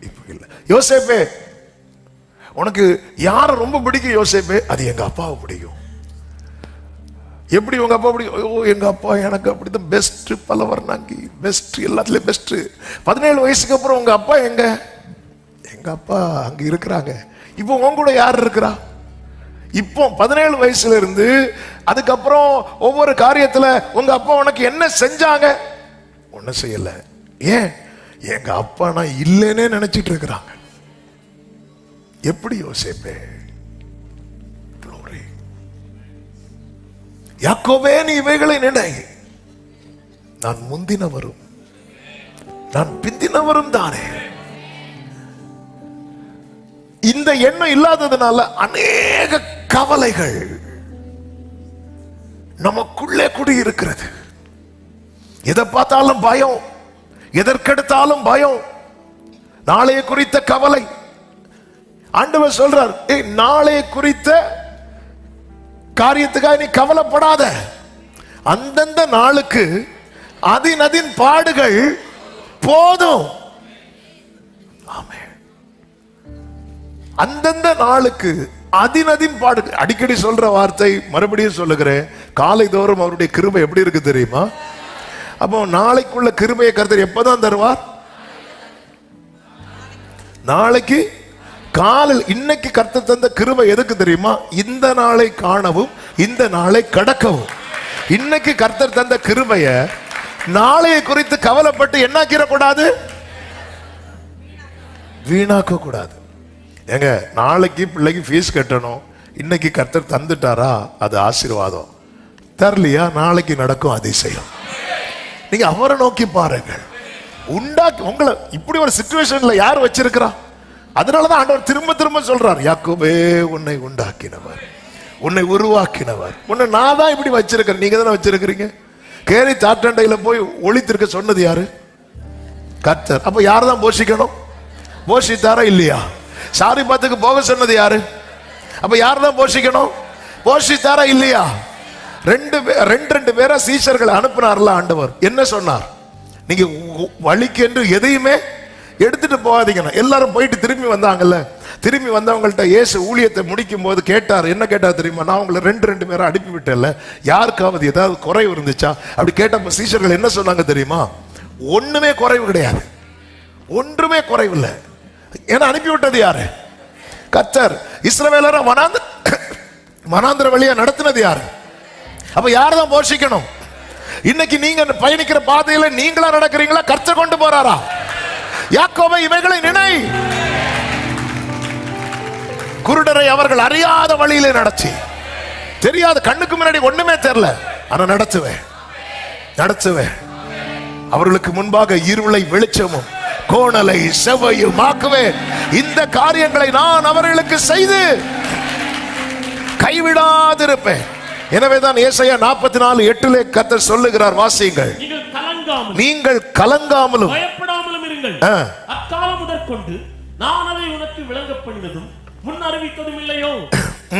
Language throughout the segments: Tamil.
இப்ப இல்ல. யோசேப்பே, உனக்கு யார ரொம்ப பிடிக்கும்? யோசேப்பே, அது எங்க அப்பாவை பிடிக்கும். எப்படி உங்க அப்பா பிடிக்கும்? எங்க அப்பா எனக்கு அப்படிதான் பெஸ்ட், பலவர்ணாங்கி பெஸ்ட், எல்லாத்துலயும் பெஸ்ட். 17 வயசுக்கு அப்புறம் உங்க அப்பா எங்க? எங்க அப்பா அங்க இருக்கிறாங்க. இப்போ உங்க கூட யார் இருக்கிறா? இப்போ 17 வயசுல இருந்து அதுக்கப்புறம் ஒவ்வொரு காரியத்துல உங்க அப்பா உனக்கு என்ன செஞ்சாங்க? ஒன்னும் செய்யல. ஏன்? எங்க அப்பா நான் இல்லைன்னே நினைச்சிட்டு இருக்கிறாங்க. எப்படி யோசேப்பே? யாக்கோபே, நீ இவைகளை நினை, நான் முந்தினவரும் நான் பிந்தினவரும் தானே. இந்த எண்ணம் இல்லாததுனால அநேக கவலைகள் நமக்குள்ளே குடியிருக்கிறது. எதை பார்த்தாலும் பயம், எதற்கெடுத்தாலும் பயம், நாளைய குறித்த கவலை. ஆண்டவர் சொல்றார், நாளைய குறித்த காரியத்துக்காக நீ கவலைப்படாத. அந்தந்த நாளுக்கு அதின் பாடுகள் போதும். ஆமென். அந்தந்த நாளுக்கு அதின் பாடுகள். அடிக்கடி சொல்ற வார்த்தை, மறுபடியும் சொல்லுகிறேன், காலை தோறும் அவருடைய கிருபை எப்படி இருக்கு தெரியுமா? அப்போ நாளைக்குள்ள கிருபையை கர்த்தர் எப்பதான் தருவார்? நாளைக்கு காலையில். இன்னைக்கு கர்த்தர் தந்த கிருபை எதுக்கு தெரியுமா? இந்த நாளை காணவும் இந்த நாளை கடக்கவும். இன்னைக்கு கர்த்தர் தந்த கிருபைய நாளைய குறித்து கவலைப்பட்டு என்ன கூடாது? வீணாக்க கூடாது. ஏங்க, நாளைக்கு பிள்ளைக்கு ஃபீஸ் கட்டணும், இன்னைக்கு கர்த்தர் தந்துட்டாரா அது ஆசீர்வாதம். தரலையா நாளைக்கு நடக்கும் அதிசயம். நீங்க அவரை நோக்கி பாருங்க. உங்களை இப்படி ஒரு சிச்சுவேஷன்ல யார் வச்சிருக்கிறா? அதனாலதான் ஆண்டவர் திரும்ப திரும்ப சொல்றார், யாக்கோபே, உன்னை உண்டாக்கினவர், உன்னை உருவாக்கினவர், உன்னை நான் தான் இப்படி வச்சிருக்கிறேன். நீங்க தானே வச்சிருக்கிறீங்க. கேரி தாட்டண்டையில போய் ஒளித்திருக்க சொன்னது யாரு? கர்த்தர். அப்ப யார் தான் போஷிக்கணும்? போஷித்தாரா இல்லையா? சாரிபாத்துக்கு போக சொன்னது யாரு? அப்ப யார் தான் போஷிக்கணும்? போஷித்தாரா இல்லையா? ரெண்டு பேரா சீஷர்களை அனுப்பினார்ல ஆண்டவர். என்ன சொன்னார்? நீங்க வழிக்கு என்று எதையுமே எடுத்துட்டு போகாதீங்க. எல்லாரும் போயிட்டு திரும்பி வந்தாங்கல்ல. திரும்பி வந்தவங்கள்ட்ட இயேசு ஊழியத்தை முடிக்கும் போது கேட்டார். என்ன கேட்டார் தெரியுமா? நான் உங்களை ரெண்டு பேரை அனுப்பி விட்டேன்ல, யாருக்காவது ஏதாவது குறைவு இருந்துச்சா? அப்படி கேட்டப்ப சீஷர்கள் என்ன சொன்னாங்க தெரியுமா? ஒண்ணுமே குறைவு கிடையாது, ஒன்றுமே குறைவு இல்லை. ஏன்னா அனுப்பி விட்டது யாரு? கர்த்தர். இஸ்ரவேலரை வனாந்திர வழியா நடத்தினது யாரு? அப்ப யார் தான் போஷிக்கணும்? இன்னைக்கு நீங்க பயணிக்கிற பாதையில நீங்களா நடக்கிறீங்களா? கர்த்தர் கொண்டு போறாரா? யாக்கோபே, இவைகளை நினை. குருடரை அவர்கள் அறியாத வழியிலே நடத்தி, தெரியாத, கண்ணுக்கு முன்னாடி ஒண்ணுமே தெரியல, ஆனா நடத்துவேன். அவர்களுக்கு முன்பாக இருளை வெளிச்சமும் கோணலை செவ்வையும் ஆக்குவேன். இந்த காரியங்களை நான் அவர்களுக்கு செய்து கைவிடாதிருப்பேன். எனவேதான் ஏசாயா 44:8 கர்த்தர் சொல்லுகிறார், வாசியுங்கள். நீங்கள் கலங்காமலும் பயப்படாமலும் இருங்கள். அக்காலம் முதற்கொண்டு நான் அதை உனக்கு விளங்க பண்ணினதும் முன் அறிவித்ததும் இல்லையோ?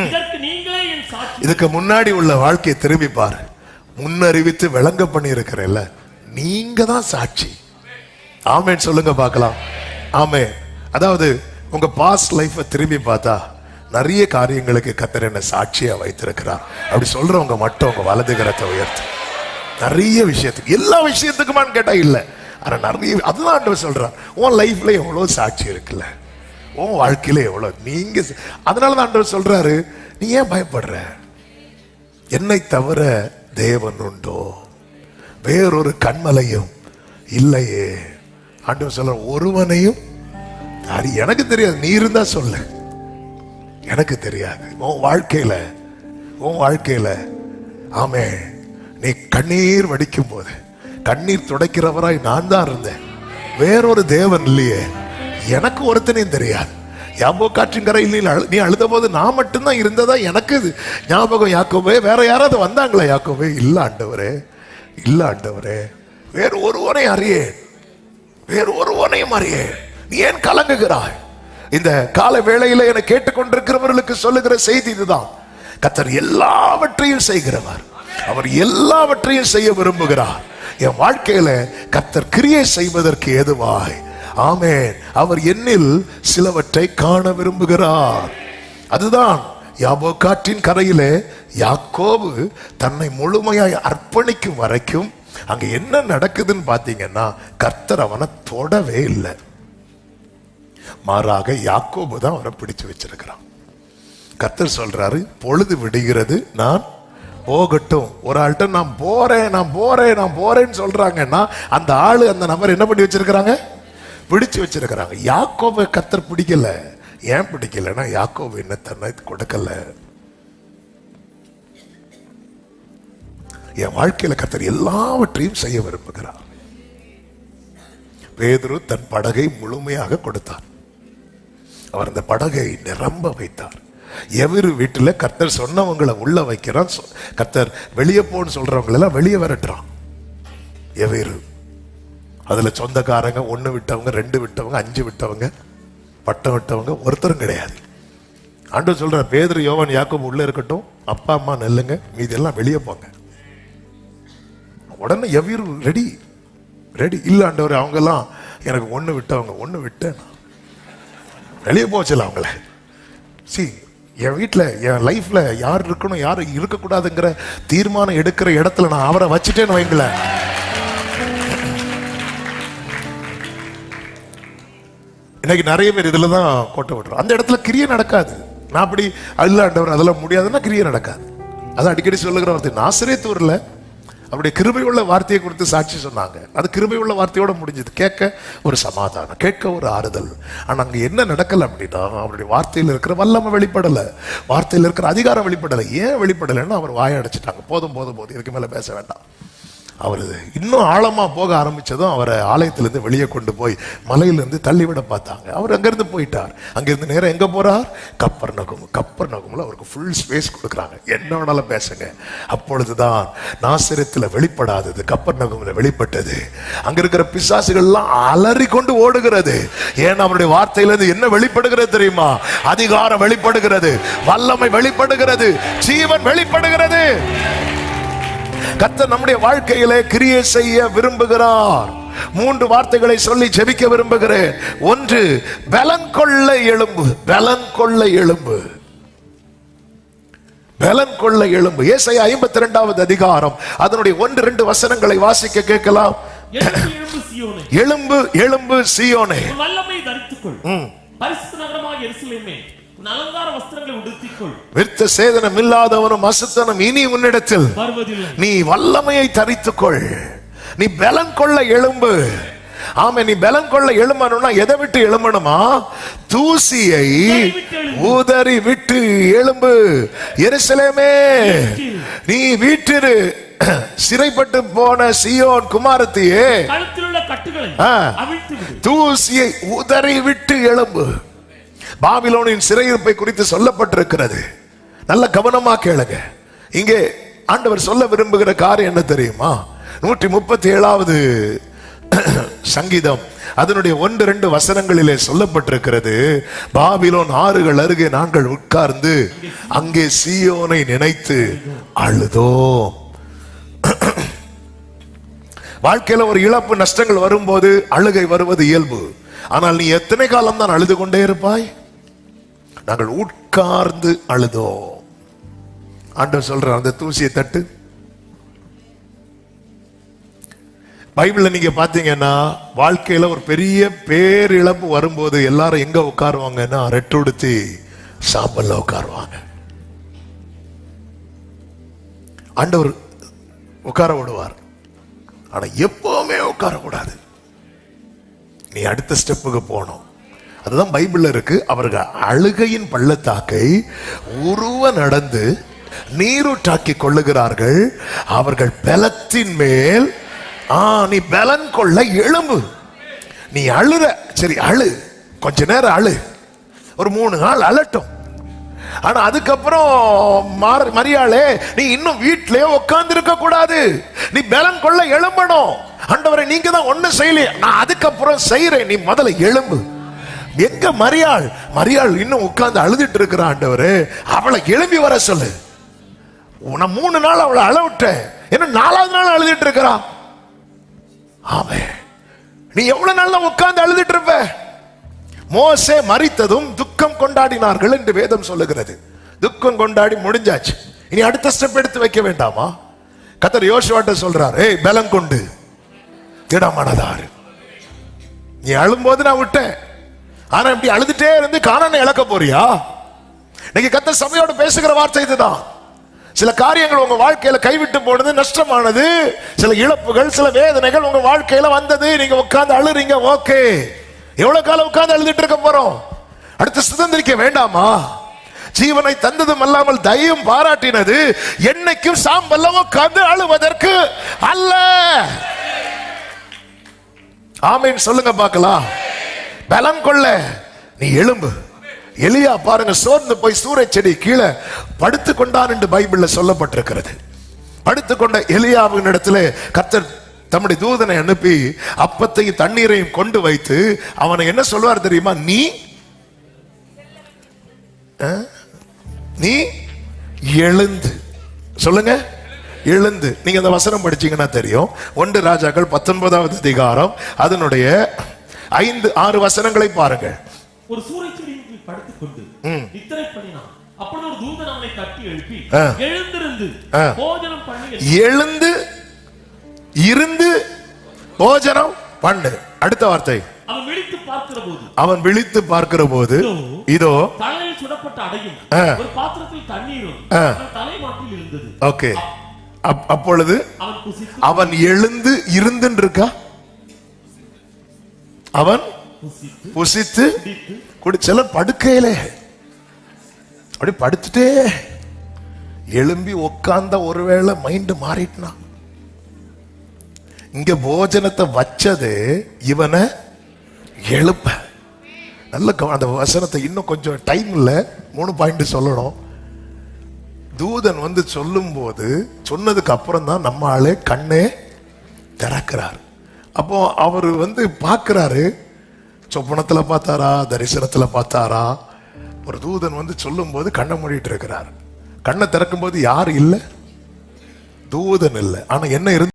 இதற்கு நீங்களே என் சாட்சி. இதுக்கு முன்னாடி உள்ள வாழ்க்கையை திரும்பி பாரு. முன்னறிவித்து விளங்க பண்ணி இருக்கிறல்ல, நீங்க தான் சாட்சி. ஆமென் சொல்லுங்க பார்க்கலாம். ஆமென். அதாவது உங்க பாஸ்ட் லைஃபை திரும்பி பார்த்தா நிறைய காரியங்களுக்கு கர்த்தர் என்ன சாட்சியா வைத்திருக்கிறார். அப்படி சொல்றவங்க மட்டும் உங்க வலது கரத்தை உயர்த்து. நிறைய விஷயத்துக்கு, எல்லா விஷயத்துக்குமான்னு கேட்டா இல்ல, ஆனா நிறைய. அதுதான் ஆண்டவர் சொல்றார், உன் லைஃப்ல எவ்வளவு சாட்சி இருக்குல்ல, உன் வாழ்க்கையில எவ்வளவு நீங்க. அதனாலதான் ஆண்டவர் சொல்றாரு, நீ ஏன் பயப்படுற? என்னை தவிர தேவன் உண்டோ? வேறொரு கண்மலையும் இல்லையே. ஆண்டவர் சொல்ற, ஒருவனையும் எனக்கு தெரியாது, நீ இருந்தா சொல்லு, எனக்கு தெரியாது. உன் வாழ்க்கையில ஆமே, நீ கண்ணீர் வடிக்கும் போது கண்ணீர் துடைக்கிறவராய் நான் தான் இருந்தேன். வேறொரு தேவன் இல்லையே, எனக்கு ஒருத்தனையும் தெரியாது. யாபோக்காற்றின் கரையில் நீ அழுத போது நான் மட்டும்தான் இருந்ததா எனக்கு ஞாபகம். யாக்கோபே, வேற யாராவது வந்தாங்களா? யாக்கோபே, இல்ல ஆண்டவரே, இல்ல ஆண்டவரே, வேறு ஒருவனையும் அறியேன். நீ ஏன் கலங்குகிறாய்? இந்த கால வேளையில என கேட்டுக்கொண்டிருக்கிறவர்களுக்கு சொல்லுகிற செய்தி இதுதான். கர்த்தர் எல்லாவற்றையும் செய்கிறவர், அவர் எல்லாவற்றையும் செய்ய விரும்புகிறார். என் வாழ்க்கையில கர்த்தர் கிரியை செய்வதற்கு ஏதுவாய் ஆமென். அவர் என்னில் சிலவற்றை காண விரும்புகிறார். அதுதான் யாபோக்காற்றின் கரையிலே யாக்கோபு தன்னை முழுமையாய் அர்ப்பணிக்கும் வரைக்கும் அங்க என்ன நடக்குதுன்னு பாத்தீங்கன்னா, கர்த்தர் அவனை தொடவே இல்லை. மாறாக யாக்கோபு தான் அவரை பிடிச்சு வச்சிருக்கிறான். கர்த்தர் சொல்றாரு, பொழுது விடுகிறது, நான் போகட்டும். ஒரு ஆள்கிட்ட நான் போறேன்னு சொல்றாங்கன்னா, அந்த ஆளு அந்த நபர் என்ன பண்ணி வச்சிருக்கிறாங்க? பிடிச்சு வச்சிருக்கிறாங்க. யாக்கோபை கர்த்தர் பிடிக்கல. ஏன் பிடிக்கலன்னா, யாக்கோபு என்ன தன்னை கொடுக்கல. என் வாழ்க்கையில கர்த்தர் எல்லாவற்றையும் செய்ய விரும்புகிறார். பேதுரு தன் படகை முழுமையாக கொடுத்தார். அவர் அந்த படகை நிரம்ப வைத்தார். எவரு வீட்டுல கர்த்தர் சொன்னவங்களை உள்ள வைக்கிறான், கர்த்தர் வெளியே போன்னு சொல்றவங்க எல்லாம் வெளியே விரட்டுறான். எவரு அதுல சொந்தக்காரங்க, 1 விட்டவங்க, 2 விட்டவங்க, 5 விட்டவங்க, பட்டம் விட்டவங்க ஒருத்தரும் கிடையாது. ஆண்டவர் சொல்றார், பேதுரு, யோவான், யாக்கோபு உள்ள இருக்கட்டும், அப்பா அம்மா நெல்லுங்க, மீதி எல்லாம் வெளியே போங்க. உடனே எவரு ரெடி இல்ல ஆண்டவர், அவங்க எல்லாம் எனக்கு 1 விட்டவங்க, 1 விட்டேன், வெளியே போச்சல அவங்கள. என் வீட்டில், என் லைஃப்ல யார் இருக்கணும் யார் இருக்கக்கூடாதுங்கிற தீர்மானம் எடுக்கிற இடத்துல நான் அவரை வச்சுட்டேன்னு வைங்கள. இன்னைக்கு நிறைய பேர் இதுல தான் கோட்டை விட்டுரும். அந்த இடத்துல கிரியை நடக்காது. நான் அப்படி அல்லாண்டவர் அதெல்லாம் முடியாதுன்னா கிரியை நடக்காது. அதான் அடிக்கடி சொல்லுகிற வார்த்தை. நாசரேத்தூர்ல அவருடைய கிருபை உள்ள வார்த்தையை குறித்து சாட்சி சொன்னாங்க. அது கிருபை உள்ள வார்த்தையோட முடிஞ்சது. கேட்க ஒரு சமாதானம், கேட்க ஒரு ஆறுதல். ஆனா அங்க என்ன நடக்கல அப்படின்னா, அவருடைய வார்த்தையில் இருக்கிற வல்லமை வெளிப்படலை, வார்த்தையில் இருக்கிற அதிகாரம் வெளிப்படலை. ஏன் வெளிப்படலைன்னா, அவர் வாயை அடைச்சிட்டாங்க. போதும் போதும் போதும், இதுக்கு மேல பேச வேண்டாம். அவர் இன்னும் ஆழமா போக ஆரம்பிச்சதும் அவரை ஆலயத்திலிருந்து வெளியே கொண்டு போய் மலையிலிருந்து தள்ளிவிட பார்த்தாங்க. அவர் அங்கிருந்து போயிட்டார். அங்கிருந்து நேரம் எங்க போறார்? கப்பர்நகூம்ல அவருக்கு ஃபுல் ஸ்பேஸ் கொடுக்குறாங்க. என்ன வேணாலும் பேசுங்க. அப்பொழுதுதான் நாசரேத்துல வெளிப்படாதது கப்பர்நகூம்ல வெளிப்பட்டது. அங்க இருக்கிற பிசாசுகள்லாம் அலறி கொண்டு ஓடுகிறது. ஏன்? அவருடைய வார்த்தையிலிருந்து என்ன வெளிப்படுகிறது தெரியுமா? அதிகாரம் வெளிப்படுகிறது, வல்லமை வெளிப்படுகிறது, ஜீவன் வெளிப்படுகிறது. கர்த்தர் நம்முடைய வாழ்க்கையிலே கிரியை செய்ய விரும்புகிறார். 3 வார்த்தைகளை சொல்லி ஜெபிக்க விரும்புகிறேன். 1, பலன் கொள்ள எழும்பு. பலன் கொள்ள எழும்பு. பலன் கொள்ள எழும்பு. ஏசாயா 52வது அதிகாரம் அதனுடைய 1-2 வசனங்களை வாசிக்க கேட்கலாம். எழும்பு எழும்பு சீயோனே, வல்லமை தரித்துக்கொள். பரிசுத்த நகரமாகிய எருசலேமே, அலங்கார வஸ்திரங்களை உடுத்திக்கொள். விருத்த சேதனம் இல்லாதவனும் அசுத்தனும் இனி உன்னிடத்தில் வருவதில்லை. நீ வல்லமையை தரித்துக்கொள். நீ பலன் கொள்ள எழும்பு. ஆமா, நீ பலன் கொள்ள எழும்பணும்னா எதை விட்டு எழும்பணுமா? தூசியை உதறி விட்டு எழும்பு. எருசலேமே, நீ வீட்டிரு. சிறைப்பட்டு போன சீயோன் குமாரத்தியே, கழுத்தில் உள்ள கட்டுகளை அவிழ்த்து விடு. தூசியை உதறி விட்டு எழும்பு. பாபிலோனின் சிறையிருப்பை குறித்து சொல்லப்பட்டிருக்கிறது. நல்ல கவனமா கேளுங்க. இங்கே ஆண்டவர் சொல்ல விரும்புகிற காரியம் என்ன தெரியுமா? 137வது சங்கீதம் அதனுடைய 1-2 வசனங்களிலே சொல்லப்பட்டிருக்கிறது. பாபிலோன் ஆறுகள் அருகே நாங்கள் உட்கார்ந்து அங்கே சீயோனை நினைத்து அழுதோம். வாழ்க்கையில ஒரு இழப்பு, நஷ்டங்கள் வரும்போது அழுகை வருவது இயல்பு. ஆனால் நீ எத்தனை காலம் தான் அழுது கொண்டே இருப்பாய்? நாங்கள் உட்கார்ந்து அழுதோம். ஆண்டவர் சொல்ற அந்த தூசியை தட்டு. பைபிள்ல நீங்க பாத்தீங்கன்னா, வாழ்க்கையில ஒரு பெரிய பேரிழப்பு வரும்போது எல்லாரும் எங்க உட்காருவாங்கன்னா, ரெட்டுடுத்தி சாம்பல்ல உட்காருவாங்க. ஆண்டவர் உட்கார விடுவார். ஆனா எப்பவுமே உட்கார கூடாது. நீ அடுத்த ஸ்டெப்புக்கு போகணும். அதுதான் பைபிள்ல இருக்கு. அவர்கள் அழுகையின் பள்ளத்தாக்கை உருவ நடந்து நீரூற்றாக்கி கொள்ளுகிறார்கள். அவர்கள் பலத்தின் மேல். நீ பலன் கொள்ள எழும்பு. நீ அழுற, சரி அழு, கொஞ்ச நேரம் அழு, ஒரு 3 நாள் அழட்டும். ஆனா அதுக்கப்புறம் மரியாளே, நீ இன்னும் வீட்டிலே உட்கார்ந்து இருக்க கூடாது. நீ பலன் கொள்ள எழும்பணும். ஆண்டவரே, நீங்க தான் ஒண்ணு செய்யலையே, நான் அதுக்கப்புறம் செய்யறேன், நீ முதல்ல எழும்பு. எங்க மரியாள் இன்னும் உட்கார்ந்து அழுதுட்டு இருக்கிற. ஆண்டவரே, அவளை எழும்பி வர சொல்லு. நான் 3 நாள் அவளை அழ விட்டேன், என்ன 4வது நாள் அழுதுட்டு இருக்கிறா. ஆமே, நீ எவ்வளவு நாள் உட்கார்ந்து அழுதுட்டு இருப்ப? மோசே மரித்ததும் துக்கம் கொண்டாடினார்கள் என்று வேதம் சொல்லுகிறது. துக்கம் கொண்டாடி முடிஞ்சாச்சு. இனி அடுத்த ஸ்டெப் எடுத்து வைக்க வேண்டாமா? கர்த்தர் யோசுவாட்ட சொல்றார், ஏய் பலம் கொண்டு திடமனதாரு. நீ அழும்போது நான் விட்டேன், ஆனா இப்படி அழுதுட்டே இருந்து கானானை இழக்க போறியா? இன்னைக்கு கர்த்தர் சபையோட பேசுகிற வார்த்தை இதுதான். சில காரியங்கள் உங்க வாழ்க்கையில கைவிட்டு போனது, நஷ்டமானது, சில இழப்புகள், சில வேதனைகள் உங்க வாழ்க்கையில வந்தது. நீங்க உட்கார்ந்து அழுறீங்க. ஓகே, எவ்வளவு காலம் உட்கார்ந்து அழுதுட்டு இருக்க போறோம்? அடுத்து சுதந்திரிக்க வேண்டாமா? ஜீவனை தந்ததும் அல்லாமல் தயவும் பாராட்டினது என்னைக்கும் சாம்பல்ல உட்கார்ந்து அழுவதற்கு அல்ல. ஆமீன் சொல்லுங்க பார்க்கலாம். பலம் கொள்ள நீ எழும்பு. எலியா பாருங்க, சோர்ந்து போய் சூறை செடி கீழே படுத்து கொண்டான் என்று பைபிள்ல சொல்லப்பட்டிருக்கிறது. படுத்துக்கொண்ட எலியாவின் இடத்துல கர்த்தர் தம்முடைய தூதனை அனுப்பி அப்பத்தையும் தண்ணீரையும் கொண்டு வைத்து அவனை என்ன சொல்வார் தெரியுமா? நீ எழுந்து. சொல்லுங்க, எழுந்து. நீங்க அந்த வசனம் படிச்சீங்கன்னா தெரியும். 1 ராஜாக்கள் 19வது அதிகாரம் அதனுடைய 5-6 வசனங்களை பாருங்க. ஒரு சூறைச்செடியின் கீழ் படுத்துக்கொண்டு நித்திரை பண்ணினான். அப்பொழுது ஒரு தூதன் அவனை தட்டி எழுப்பி, எழுந்திருந்து போஜனம் பண்ணு. எழுந்து இருந்து போஜனம் பண்ணு. அடுத்த வார்த்தை, அவன் விழித்து பார்க்கிற போது இதோ தலையில் சுடப்பட்ட அடையும் ஒரு பாத்திரத்தில் தண்ணீரும் தலைமாட்டில் இருந்தது. ஓகே, அப்பொழுது அவன் எழுந்து இருந்து இருக்கா? அவன் புசித்து சிலர் படுக்கையில அப்படி படுத்துட்டே எழும்பி உட்கார்ந்த ஒருவேளை மைண்ட் மாறிட்டுனா, இங்க போஜனத்தை வச்சது இவனை எழுப்ப. நல்ல அந்த வசனத்தை இன்னும் கொஞ்சம் டைம் இல்ல, 3 பாயிண்ட் சொல்லணும். தூதன் வந்து சொல்லும் போது சொன்னதுக்கு அப்புறம் தான் நம்ம ஆளே கண்ணே திறக்கிறார். அப்போ அவர் வந்து பார்க்கிறாரு. சொப்பனத்துல பார்த்தாரா, தரிசனத்துல பார்த்தாரா? ஒரு தூதன் வந்து சொல்லும் போது கண்ணை மூடிட்டு இருக்கிறார். கண்ணை திறக்கும் போது யாரு இல்லை, தூதன் இல்லை. ஆனா என்ன இருந்து